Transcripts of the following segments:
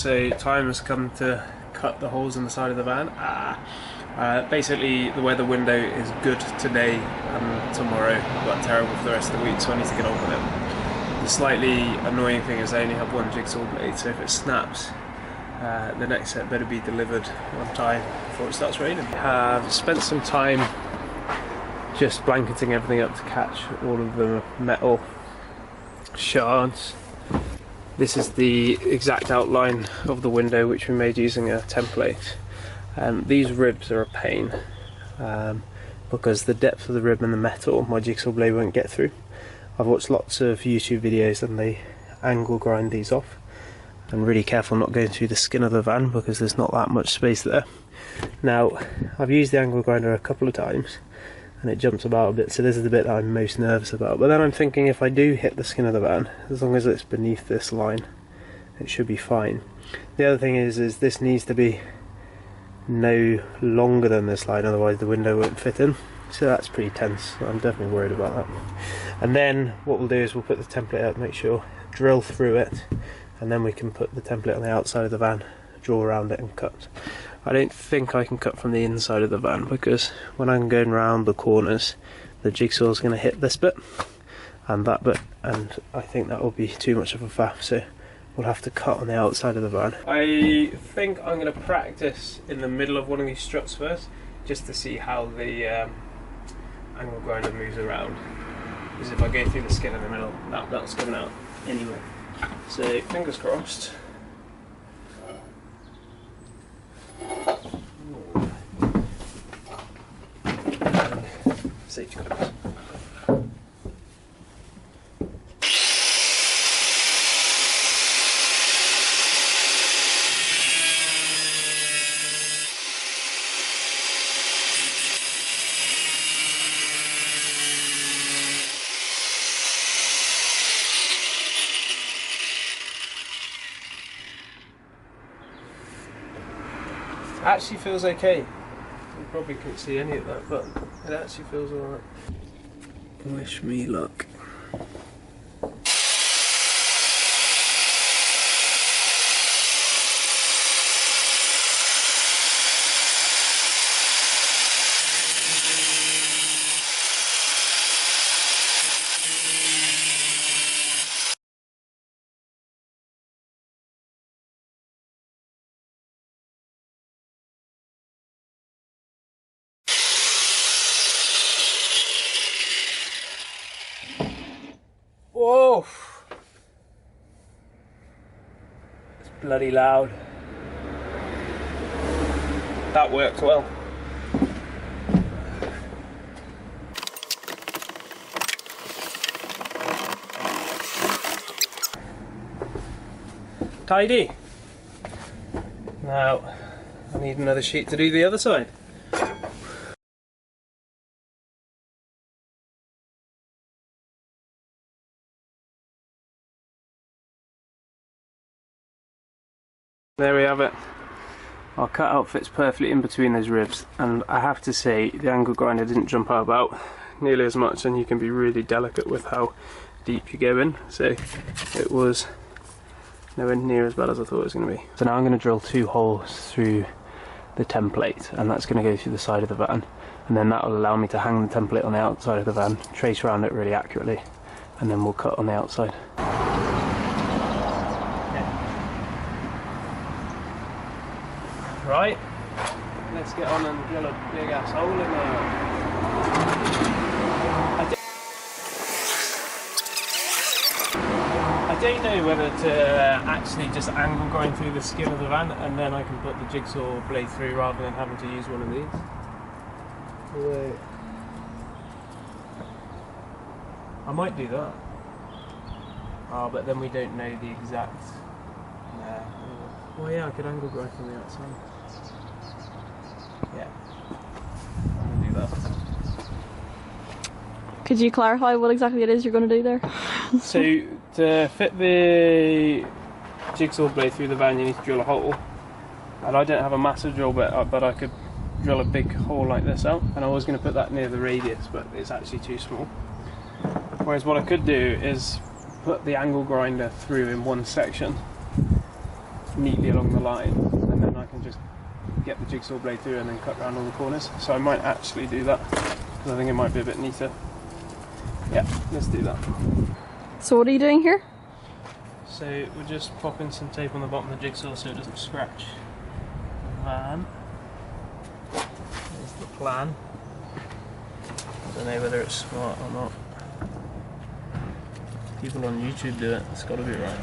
so time has come to cut the holes in the side of the van. Basically the weather window is good today and tomorrow, but terrible for the rest of the week, so I need to get on with it. The slightly annoying thing is I only have one jigsaw blade, so if it snaps, the next set better be delivered on time before it starts raining. I've spent some time just blanketing everything up to catch all of the metal shards. This is the exact outline of the window which we made using a template. These ribs are a pain because the depth of the rib and the metal my jigsaw blade won't get through. I've watched lots of YouTube videos and they angle grind these off. I'm really careful not going through the skin of the van because there's not that much space there. Now, I've used the angle grinder a couple of times and it jumps about a bit, so this is the bit that I'm most nervous about. But then I'm thinking if I do hit the skin of the van, as long as it's beneath this line, it should be fine. The other thing is this needs to be no longer than this line, otherwise the window won't fit in. So that's pretty tense. I'm definitely worried about that. And then what we'll do is we'll put the template out, make sure, drill through it, and then we can put the template on the outside of the van, draw around it and cut. I don't think I can cut from the inside of the van because when I'm going around the corners the jigsaw is going to hit this bit and that bit, and I think that will be too much of a faff, so we'll have to cut on the outside of the van. I think I'm going to practice in the middle of one of these struts first, just to see how the angle grinder moves around, because if I go through the skin in the middle, that belt's coming out anyway. So fingers crossed. Safety clips. Actually feels okay. You probably couldn't see any of that, but it actually feels alright. Wish me luck. Whoa! It's bloody loud. That worked well. Tidy. Now, I need another sheet to do the other side. There we have it. Our cutout fits perfectly in between those ribs, and I have to say the angle grinder didn't jump out about nearly as much, and you can be really delicate with how deep you go in, so it was nowhere near as bad as I thought it was going to be. So now I'm going to drill 2 holes through the template, and that's going to go through the side of the van, and then that will allow me to hang the template on the outside of the van, trace around it really accurately, and then we'll cut on the outside. Right, let's get on and drill a big ass hole in there. I don't know whether to actually just angle grind through the skin of the van and then I can put the jigsaw blade through rather than having to use one of these. Wait. I might do that. Oh, but then we don't know the exact... Well, yeah, I could angle grind from the outside. Yeah, I'm going to do that. Could you clarify what exactly it is you're going to do there? So, to fit the jigsaw blade through the van you need to drill a hole. And I don't have a massive drill bit, but I could drill a big hole like this out. And I was going to put that near the radius, but it's actually too small. Whereas what I could do is put the angle grinder through in one section neatly along the line, and then I can just get the jigsaw blade through and then cut around all the corners. So I might actually do that, because I think it might be a bit neater. Yeah, let's do that. So what are you doing here? So we're just popping some tape on the bottom of the jigsaw so it doesn't scratch the van. There's the plan. I don't know whether it's smart or not. People on YouTube do it, it's got to be right.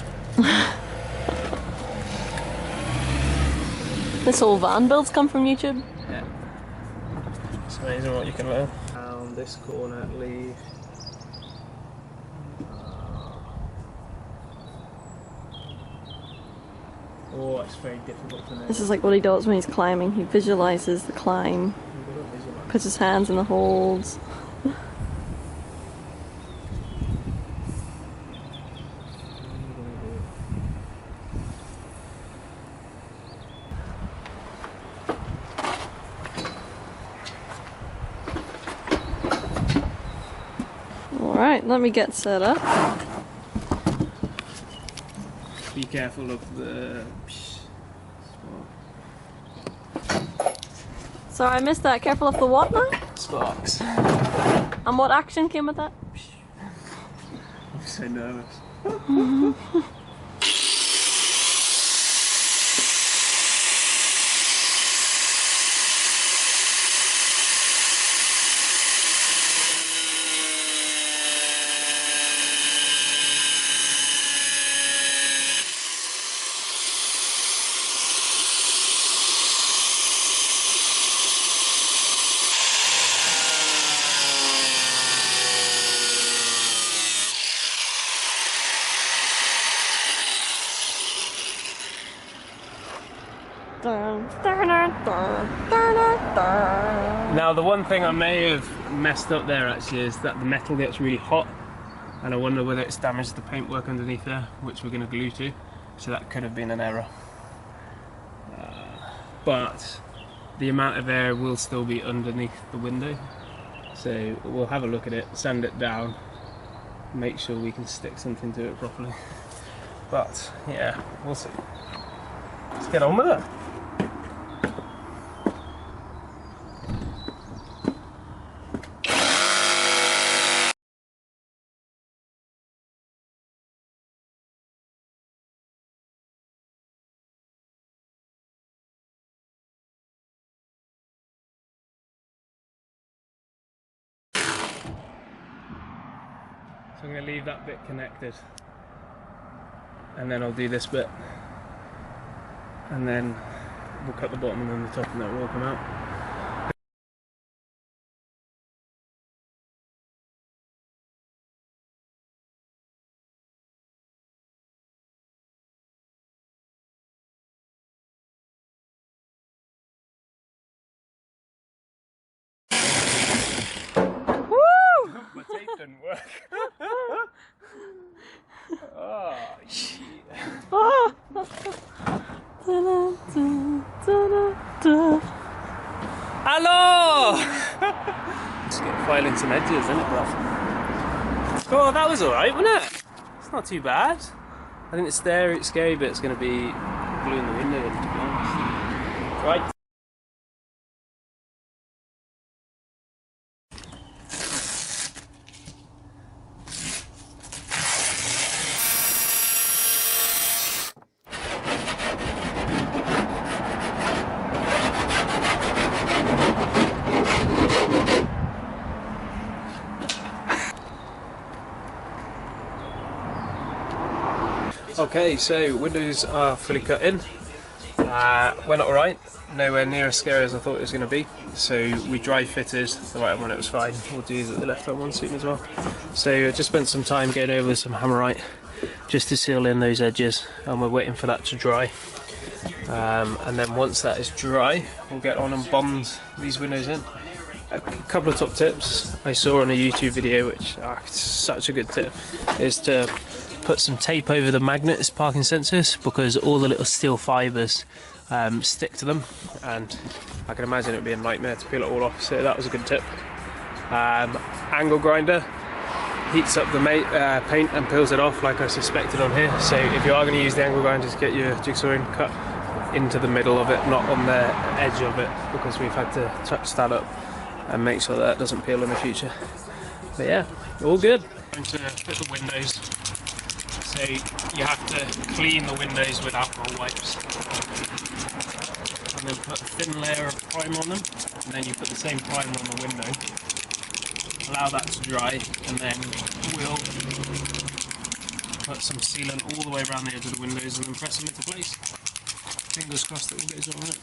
This whole van build's come from YouTube? Yeah. It's amazing what you can learn. Down this corner, leave. Oh, it's very difficult to know. This is like what he does when he's climbing. He visualizes the climb, puts his hands in the holds. Alright, let me get set up. Be careful of the... Sorry, I missed that. Careful of the what now? sparks. And what action came with that? I'm so nervous. Now the one thing I may have messed up there actually is that the metal gets really hot, and I wonder whether it's damaged the paintwork underneath there, which we're going to glue to, so that could have been an error. But the amount of air will still be underneath the window, so we'll have a look at it, sand it down, make sure we can stick something to it properly. But yeah, we'll see. Let's get on with it. So I'm going to leave that bit connected, and then I'll do this bit, and then we'll cut the bottom and then the top, and that will all come out. My tape didn't work. Oh, shit. Hello! Just get filing some edges, isn't it, bro? Oh, that was alright, wasn't it? It's not too bad. I think the scary bit's going to be gluing the window in, to be honest. Right. Okay, so windows are fully cut in. Went alright, nowhere near as scary as I thought it was going to be. So we dry fitted the right one, it was fine. We'll do the left hand one soon as well. So I just spent some time going over some hammerite just to seal in those edges, and we're waiting for that to dry. And then once that is dry, we'll get on and bond these windows in. A couple of top tips I saw on a YouTube video, which it's such a good tip, is to put some tape over the magnets parking sensors, because all the little steel fibres stick to them, and I can imagine it would be a nightmare to peel it all off, so that was a good tip. Angle grinder, heats up the paint and peels it off like I suspected on here. So if you are going to use the angle grind, just get your jigsaw in, cut into the middle of it, not on the edge of it, because we've had to touch that up and make sure that doesn't peel in the future. But yeah, all good. I'm going to fit the windows. So you have to clean the windows with alcohol wipes. And then put a thin layer of primer on them, and then you put the same primer on the window. Allow that to dry, and then we'll put some sealant all the way around the edge of the windows and then press them into place. Fingers crossed that all goes alright.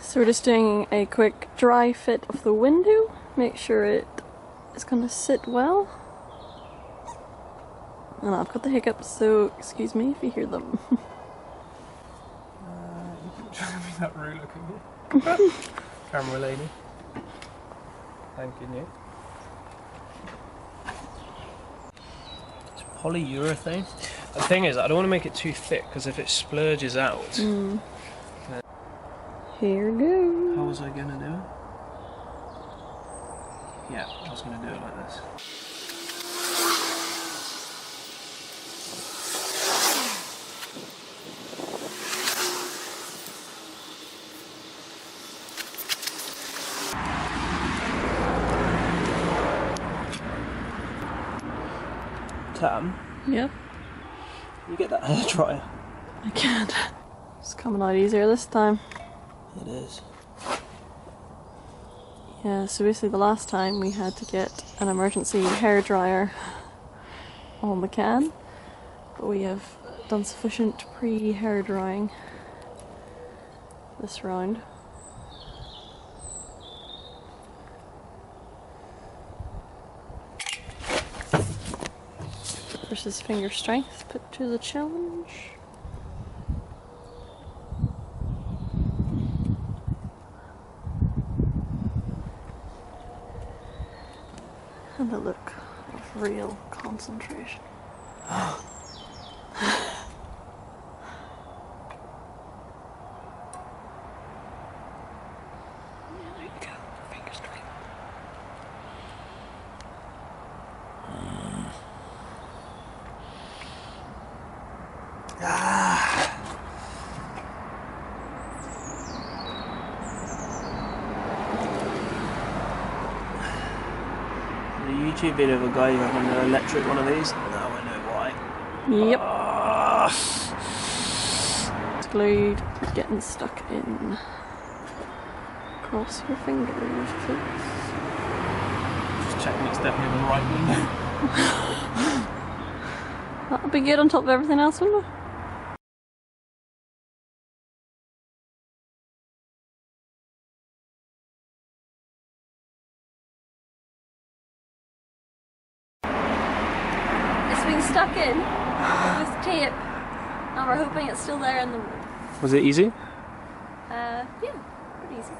So we're just doing a quick dry fit of the window, make sure it is going to sit well. And I've got the hiccups, so excuse me if you hear them. You keep trying to be that rude looking. Camera lady. Thanking you. It's polyurethane. The thing is, I don't want to make it too thick because if it splurges out. Here goes. How was I going to do it? Yeah, I was going to do it like this. Tam, Yep. you get that hair dryer? I can't. It's coming out easier this time. It is. Yeah, so basically the last time we had to get an emergency hairdryer on the can, but we have done sufficient pre-hair drying this round. Versus finger strength put to the challenge. And the look of real concentration. There you go, finger strength. The YouTube video of a guy having an electric one of these. Now I know why. Yep. It's glued, getting stuck in. Cross your fingers, please. Just checking it's definitely the right window. That'll be good on top of everything else, wouldn't it? It's been stuck in with tape, and we're hoping it's still there in the wood. Was it easy? Yeah, pretty easy.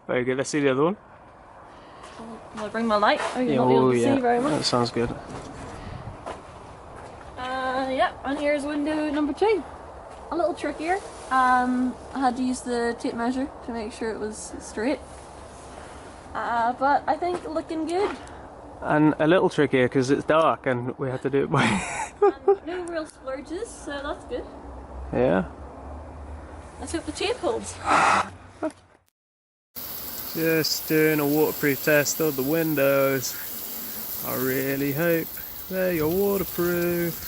Very good. Let's see the other one. Will I bring my light? Oh, you're not able to see very much. That sounds good. Yep, and here's window number 2. A little trickier. I had to use the tape measure to make sure it was straight. But I think looking good. And a little trickier because it's dark and we had to do it by... And no real splurges, so that's good. Yeah. Let's hope the tape holds. Just doing a waterproof test of the windows. I really hope they're waterproof.